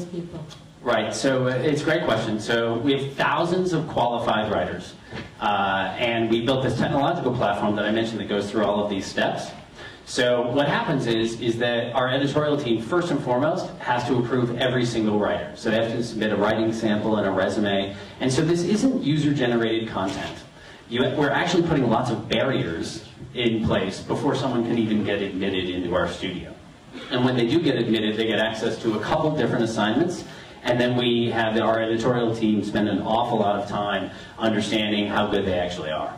people? Right, so it's a great question. So we have thousands of qualified writers, and we built this technological platform that I mentioned that goes through all of these steps. So what happens is that our editorial team, first and foremost, has to approve every single writer. So they have to submit a writing sample and a resume. And so this isn't user-generated content. We're actually putting lots of barriers in place before someone can even get admitted into our studio. And when they do get admitted, they get access to a couple different assignments. And then we have our editorial team spend an awful lot of time understanding how good they actually are.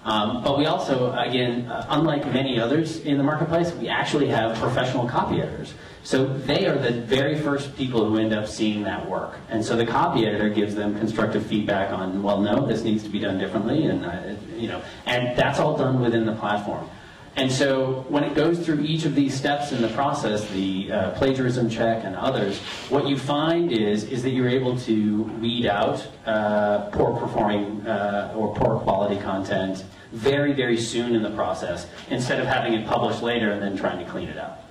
But we also, again, unlike many others in the marketplace, we actually have professional copy editors. So they are the very first people who end up seeing that work. And so the copy editor gives them constructive feedback on, well, no, this needs to be done differently, and and that's all done within the platform. And so when it goes through each of these steps in the process, the plagiarism check and others, what you find is that you're able to weed out poor performing or poor quality content very, very soon in the process, instead of having it published later and then trying to clean it up.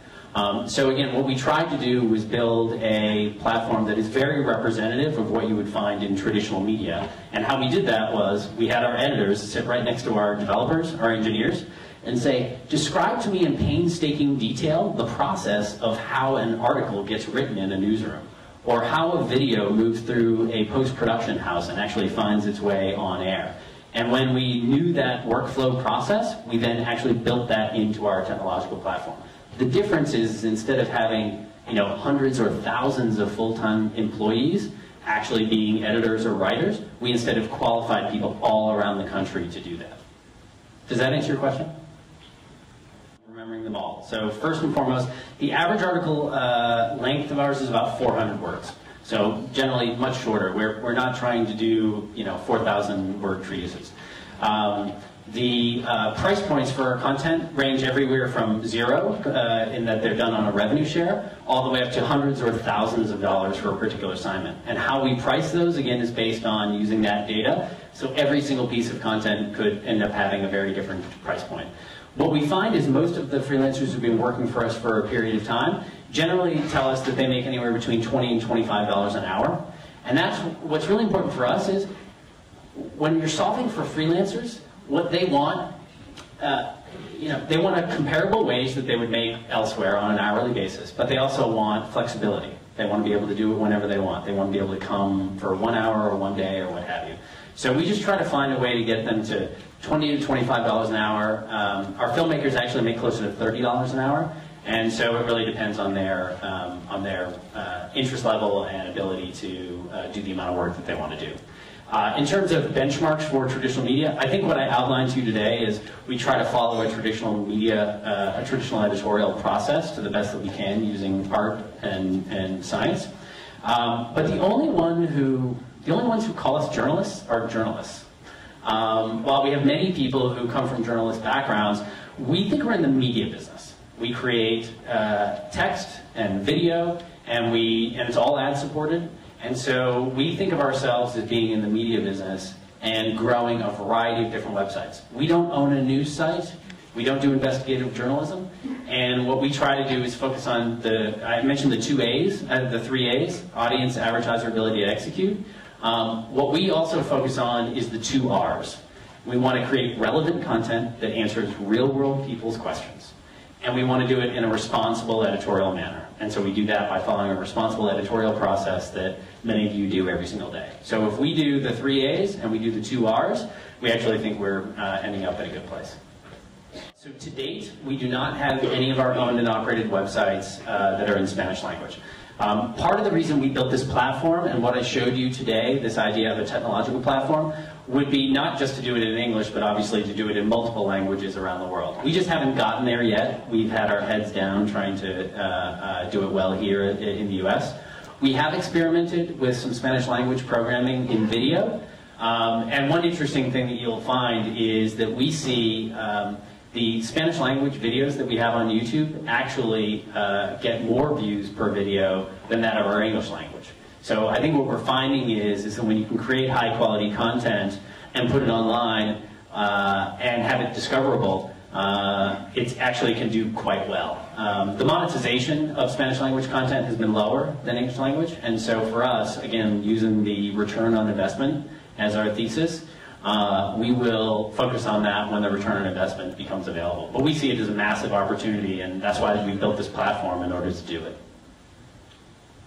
So again, what we tried to do was build a platform that is very representative of what you would find in traditional media. And how we did that was we had our editors sit right next to our developers, our engineers, and say, describe to me in painstaking detail the process of how an article gets written in a newsroom, or how a video moves through a post-production house and actually finds its way on air. And when we knew that workflow process, we then actually built that into our technological platform. The difference is, instead of having hundreds or thousands of full-time employees actually being editors or writers, we instead have qualified people all around the country to do that. Does that answer your question? Remembering them all. So first and foremost, the average article length of ours is about 400 words. So generally much shorter. We're not trying to do 4,000 word treatises. The price points for our content range everywhere from zero, in that they're done on a revenue share, all the way up to hundreds or thousands of dollars for a particular assignment. And how we price those, again, is based on using that data. So every single piece of content could end up having a very different price point. What we find is most of the freelancers who've been working for us for a period of time generally tell us that they make anywhere between $20 and $25 an hour. And that's what's really important for us is when you're solving for freelancers, what they want, they want a comparable wage that they would make elsewhere on an hourly basis, but they also want flexibility. They want to be able to do it whenever they want. They want to be able to come for 1 hour or 1 day or what have you. So we just try to find a way to get them to $20 to $25 an hour. Our filmmakers actually make closer to $30 an hour, and so it really depends on their interest level and ability to do the amount of work that they want to do. In terms of benchmarks for traditional media, I think what I outlined to you today is we try to follow a traditional media, a traditional editorial process to the best that we can using art and science. But the only ones who call us journalists are journalists. While we have many people who come from journalist backgrounds, we think we're in the media business. We create text and video, and it's all ad supported. And so we think of ourselves as being in the media business and growing a variety of different websites. We don't own a news site. We don't do investigative journalism. And what we try to do is focus on I mentioned the 2 A's, the 3 A's, audience, advertiser, ability to execute. What we also focus on is the 2 R's. We want to create relevant content that answers real-world people's questions. And we want to do it in a responsible editorial manner. And so we do that by following a responsible editorial process that many of you do every single day. So if we do the 3 A's and we do the 2 R's, we actually think we're ending up at a good place. So to date, we do not have any of our owned and operated websites that are in Spanish language. Part of the reason we built this platform and what I showed you today, this idea of a technological platform, would be not just to do it in English, but obviously to do it in multiple languages around the world. We just haven't gotten there yet. We've had our heads down trying to do it well here in the US. We have experimented with some Spanish language programming in video. And one interesting thing that you'll find is that we see the Spanish language videos that we have on YouTube actually get more views per video than that of our English language. So I think what we're finding is that when you can create high quality content and put it online and have it discoverable, it actually can do quite well. the monetization of Spanish language content has been lower than English language, and so for us, again, using the return on investment as our thesis, we will focus on that when the return on investment becomes available. But we see it as a massive opportunity, and that's why we built this platform in order to do it.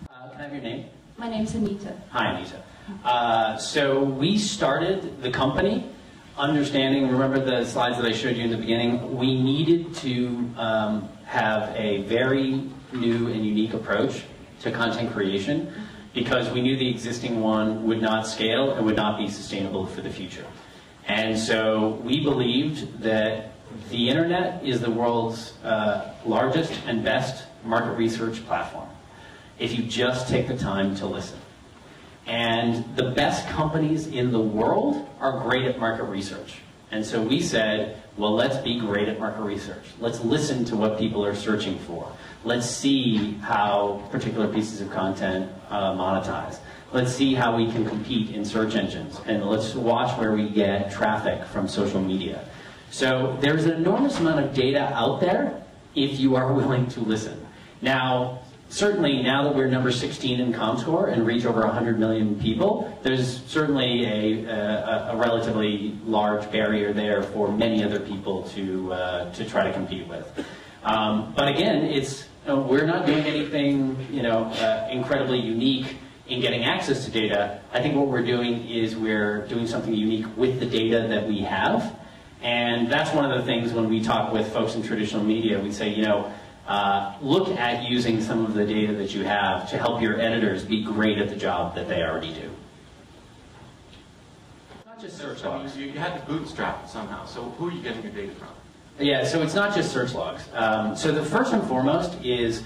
Can I have your name? My name's Anita. Hi, Anita. So we started the company understanding, remember the slides that I showed you in the beginning, we needed to have a very new and unique approach to content creation because we knew the existing one would not scale and would not be sustainable for the future. And so we believed that the internet is the world's largest and best market research platform if you just take the time to listen. And the best companies in the world are great at market research. And so we said, well, let's be great at market research. Let's listen to what people are searching for. Let's see how particular pieces of content monetize. Let's see how we can compete in search engines. And let's watch where we get traffic from social media. So there's an enormous amount of data out there if you are willing to listen. Now, certainly now that we're number 16 in ComScore and reach over 100 million people, there's certainly a relatively large barrier there for many other people to try to compete with. But again, we're not doing anything incredibly unique in getting access to data. I think what we're doing is we're doing something unique with the data that we have. And that's one of the things when we talk with folks in traditional media, we say, look at using some of the data that you have to help your editors be great at the job that they already do. Not just search logs. You had to bootstrap it somehow. So who are you getting your data from? Yeah, so it's not just search logs. So the first and foremost is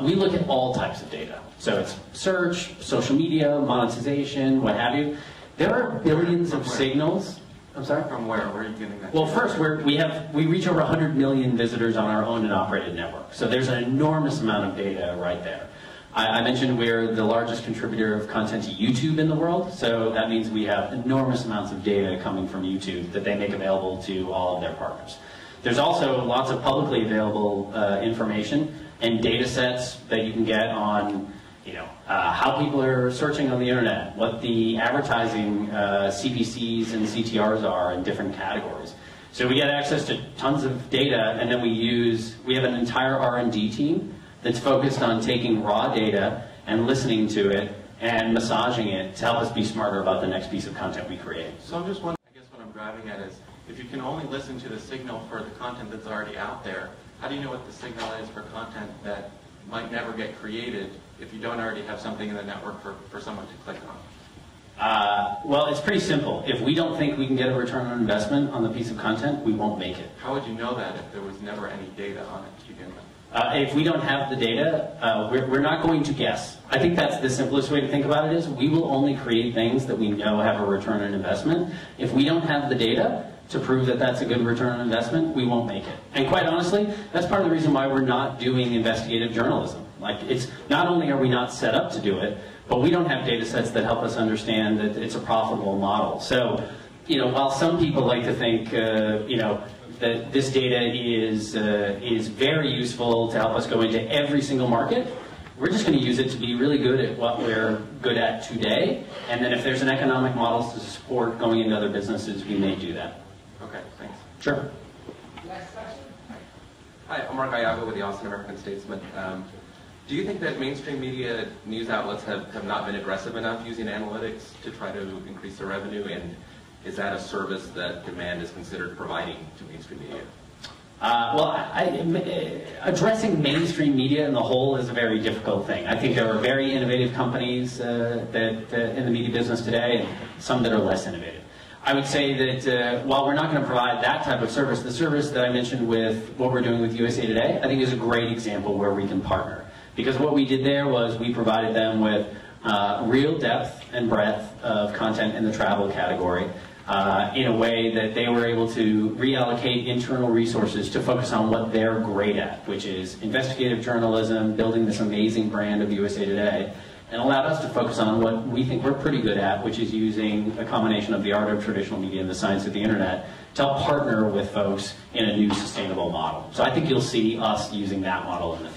we look at all types of data. So it's search, social media, monetization, what have you. There are billions of signals. I'm sorry? From where? Where are you getting that? Well, first, we reach over 100 million visitors on our owned and operated network. So there's an enormous amount of data right there. I mentioned we're the largest contributor of content to YouTube in the world. So that means we have enormous amounts of data coming from YouTube that they make available to all of their partners. There's also lots of publicly available information and data sets that you can get on how people are searching on the internet, what the advertising CPCs and CTRs are in different categories. So we get access to tons of data, and then we have an entire R&D team that's focused on taking raw data and listening to it and massaging it to help us be smarter about the next piece of content we create. So I'm just wondering, I guess what I'm driving at is, if you can only listen to the signal for the content that's already out there, how do you know what the signal is for content that might never get created if you don't already have something in the network for someone to click on? Well, it's pretty simple. If we don't think we can get a return on investment on the piece of content, we won't make it. How would you know that if there was never any data on it to begin with? If we don't have the data, we're not going to guess. I think that's the simplest way to think about it is we will only create things that we know have a return on investment. If we don't have the data to prove that that's a good return on investment, we won't make it. And quite honestly, that's part of the reason why we're not doing investigative journalism. Like, it's not only are we not set up to do it, but we don't have data sets that help us understand that it's a profitable model. So, while some people like to think, that this data is very useful to help us go into every single market, we're just going to use it to be really good at what we're good at today. And then if there's an economic model to support going into other businesses, we may do that. Okay, thanks. Sure. Next question. Hi, I'm Mark Iago with the Austin American Statesman. Do you think that mainstream media news outlets have not been aggressive enough using analytics to try to increase their revenue? And is that a service that demand is considered providing to mainstream media? Addressing mainstream media in the whole is a very difficult thing. I think there are very innovative companies in the media business today, and some that are less innovative. I would say that while we're not going to provide that type of service, the service that I mentioned with what we're doing with USA Today, I think is a great example where we can partner. Because what we did there was we provided them with real depth and breadth of content in the travel category in a way that they were able to reallocate internal resources to focus on what they're great at, which is investigative journalism, building this amazing brand of USA Today, and allowed us to focus on what we think we're pretty good at, which is using a combination of the art of traditional media and the science of the internet to help partner with folks in a new sustainable model. So I think you'll see us using that model in the future.